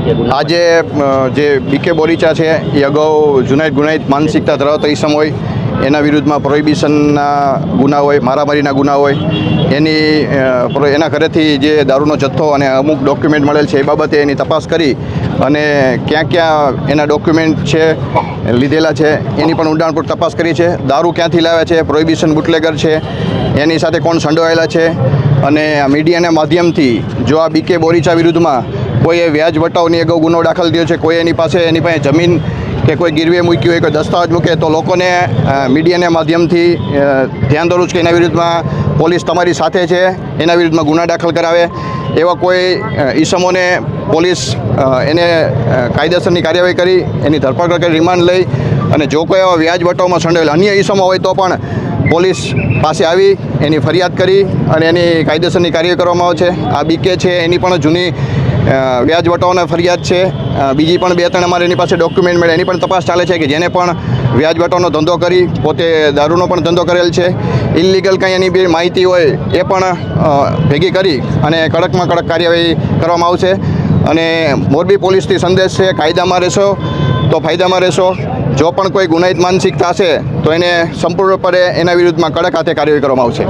આજે જે બીકે બોરીચા છે એ અગાઉ ગુનાહિત માનસિકતા ધરાવતા ઈસમ હોય, એના વિરુદ્ધમાં પ્રોહિબિશનના ગુના હોય, મારામારીના ગુના હોય, એના ઘરેથી જે દારૂનો જથ્થો અને અમુક ડોક્યુમેન્ટ મળેલ છે એ બાબતે એની તપાસ કરી અને ક્યાં ક્યાં એના ડોક્યુમેન્ટ છે લીધેલા છે એની પણ ઊંડાણપૂર્વક તપાસ કરી છે. દારૂ ક્યાંથી લાવે છે, પ્રોહિબિશન બુટલેગર છે, એની સાથે કોણ સંડોવાયેલા છે અને મીડિયાના માધ્યમથી જો આ બીકે બોરીચા વિરુદ્ધમાં કોઈએ વ્યાજ વટાવની અગાઉ ગુનો દાખલ થયો છે, કોઈ એની પાસે જમીન કે કોઈ ગીરવે મૂકી હોય, કોઈ દસ્તાવેજ મૂકે તો લોકોને મીડિયાના માધ્યમથી ધ્યાન દોરું છું કે એના વિરુદ્ધમાં પોલીસ તમારી સાથે છે, એના વિરુદ્ધમાં ગુના દાખલ કરાવે. એવા કોઈ ઈસમોને પોલીસ એને કાયદેસરની કાર્યવાહી કરી એની ધરપકડ કરી રિમાન્ડ લઈ અને જો કોઈ એવા વ્યાજ વટાવમાં સંડોવાયેલા અન્ય ઈસમો હોય તો પણ પોલીસ પાસે આવી એની ફરિયાદ કરી અને એની કાયદેસરની કાર્યવાહી કરવામાં આવે છે. આ બીકે છે એની પણ જૂની વ્યાજ વટાવવાના ફરિયાદ છે. બીજી પણ 2-3 અમારે એની પાસે ડોક્યુમેન્ટ મળે એની પણ તપાસ ચાલે છે કે જેને પણ વ્યાજ વટાવવાનો ધંધો કરી પોતે દારૂનો પણ ધંધો કરેલ છે. ઇલીગલ કંઈ એની બી માહિતી હોય એ પણ ભેગી કરી અને કડકમાં કડક કાર્યવાહી કરવામાં આવશે. અને મોરબી પોલીસથી સંદેશ છે, કાયદામાં રહેશો તો ફાયદામાં રહેશો. જો પણ કોઈ ગુનાહિત માનસિકતા હશે તો એને સંપૂર્ણપણે એના વિરુદ્ધમાં કડક હાથે કાર્યવાહી કરવામાં આવશે.